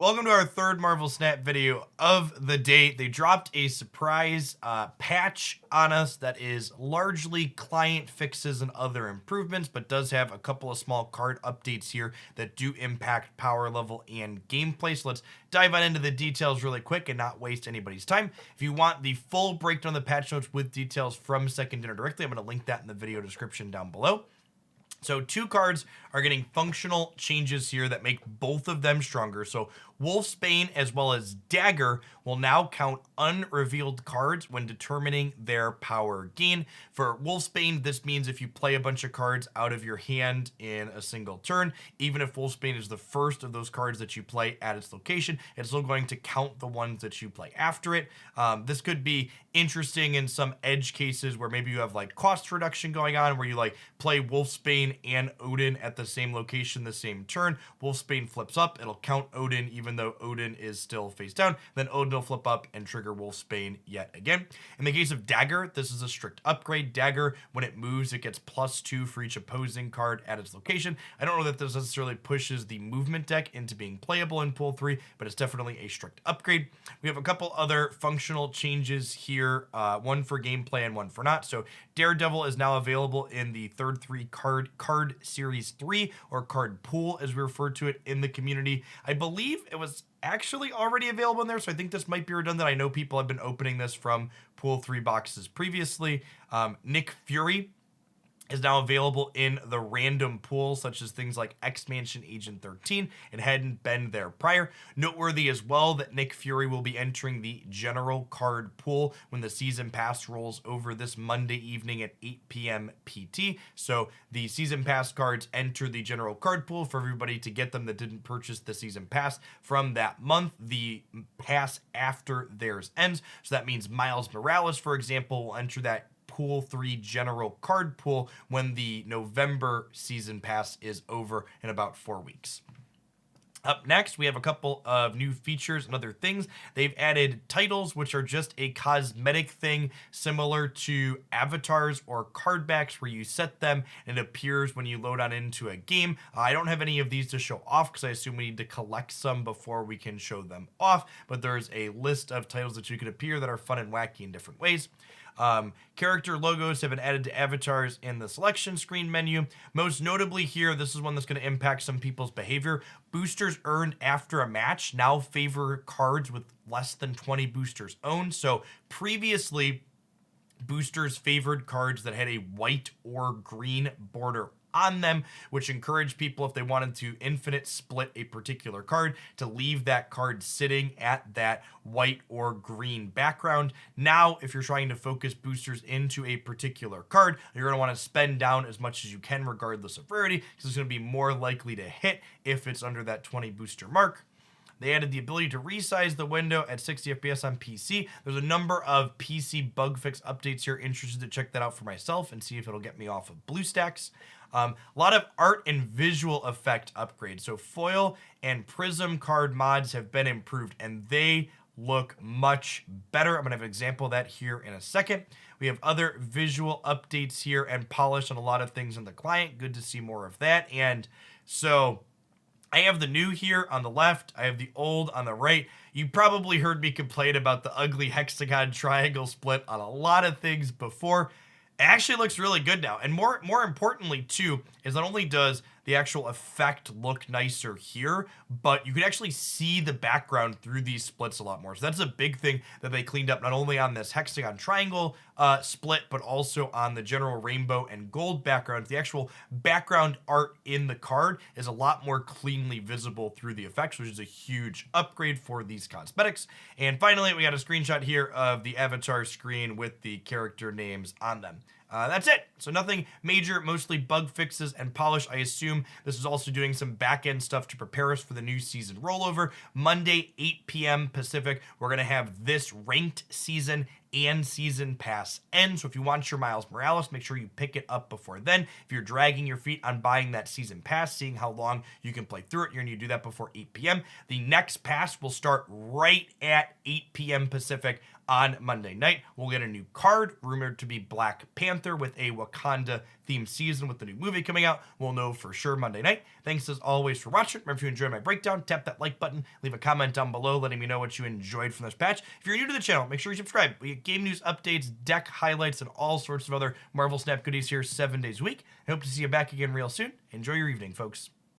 Welcome to our third Marvel Snap video of the day. They dropped a surprise patch on us that is largely client fixes and other improvements, but does have a couple of small card updates here that do impact power level and gameplay. So let's dive on into the details really quick and not waste anybody's time. If you want the full breakdown of the patch notes with details from Second Dinner directly, I'm going to link that in the video description down below. So two cards are getting functional changes here that make both of them stronger. So Wolfsbane as well as Dagger will now count unrevealed cards when determining their power gain. For Wolfsbane, this means if you play a bunch of cards out of your hand in a single turn, even if Wolfsbane is the first of those cards that you play at its location, it's still going to count the ones that you play after it. This could be interesting in some edge cases where maybe you have like cost reduction going on, where you like play Wolfsbane and Odin at the same location the same turn. Wolfsbane flips up, it'll count Odin even though Odin is still face down. Then Odin will flip up and trigger Wolfsbane yet again. In the case of Dagger, this is a strict upgrade. Dagger, when it moves, it gets +2 for each opposing card at its location. I don't know that this necessarily pushes the movement deck into being playable in Pool 3, but it's definitely a strict upgrade. We have a couple other functional changes here, one for gameplay and one for not. So Daredevil is now available in the third 3 card series 3, or card pool as we refer to it in the community. I believe it was actually already available in there, so I think this might be redundant. I know people have been opening this from Pool 3 boxes previously. Nick Fury is now available in the random pool, such as things like X-Mansion Agent 13. It hadn't been there prior. Noteworthy as well that Nick Fury will be entering the general card pool when the season pass rolls over this Monday evening at 8 p.m. PT. So the season pass cards enter the general card pool for everybody to get them that didn't purchase the season pass from that month. The pass after theirs ends. So that means Miles Morales, for example, will enter that Pool 3 general card pool when the November season pass is over in about 4 weeks. Up next, we have a couple of new features and other things. They've added titles, which are just a cosmetic thing similar to avatars or card backs where you set them and it appears when you load on into a game. I don't have any of these to show off because I assume we need to collect some before we can show them off, but there's a list of titles that you could appear that are fun and wacky in different ways. Character logos have been added to avatars in the selection screen menu. Most notably here, this is one that's going to impact some people's behavior. Boosters earned after a match now favor cards with less than 20 boosters owned. So previously, boosters favored cards that had a white or green border on them, which encouraged people, if they wanted to infinite split a particular card, to leave that card sitting at that white or green background. Now, if you're trying to focus boosters into a particular card, you're going to want to spend down as much as you can regardless of rarity, because it's going to be more likely to hit if it's under that 20 booster mark. They added the ability to resize the window at 60 FPS on PC. There's a number of PC bug fix updates here. Interested to check that out for myself and see if it'll get me off of BlueStacks. A lot of art and visual effect upgrades. So foil and prism card mods have been improved and they look much better. I'm going to have an example of that here in a second. We have other visual updates here and polish on a lot of things in the client. Good to see more of that. And so I have the new here on the left. I have the old on the right. You probably heard me complain about the ugly hexagon triangle split on a lot of things before. It actually looks really good now. And more importantly, too, is not only does the actual effect look nicer here, but you can actually see the background through these splits a lot more. So that's a big thing that they cleaned up, not only on this hexagon triangle split, but also on the general rainbow and gold background. The actual background art in the card is a lot more cleanly visible through the effects, which is a huge upgrade for these cosmetics. And finally, we got a screenshot here of the avatar screen with the character names on them. That's it. So nothing major, mostly bug fixes and polish. I assume this is also doing some back-end stuff to prepare us for the new season rollover. Monday, 8 p.m. Pacific, we're going to have this ranked season and season pass end. So if you want your Miles Morales, make sure you pick it up before then. If you're dragging your feet on buying that season pass, seeing how long you can play through it, you're going to do that before 8 p.m. The next pass will start right at 8 p.m. Pacific on Monday night. We'll get a new card, rumored to be Black Panther, with a Wakanda themed season with the new movie coming out. We'll know for sure Monday night. Thanks as always for watching. Remember, if you enjoyed my breakdown, tap that like button, leave a comment down below letting me know what you enjoyed from this patch. If you're new to the channel, make sure you subscribe. We get game news updates, deck highlights, and all sorts of other Marvel Snap goodies here 7 days a week. I hope to see you back again real soon. Enjoy your evening, folks.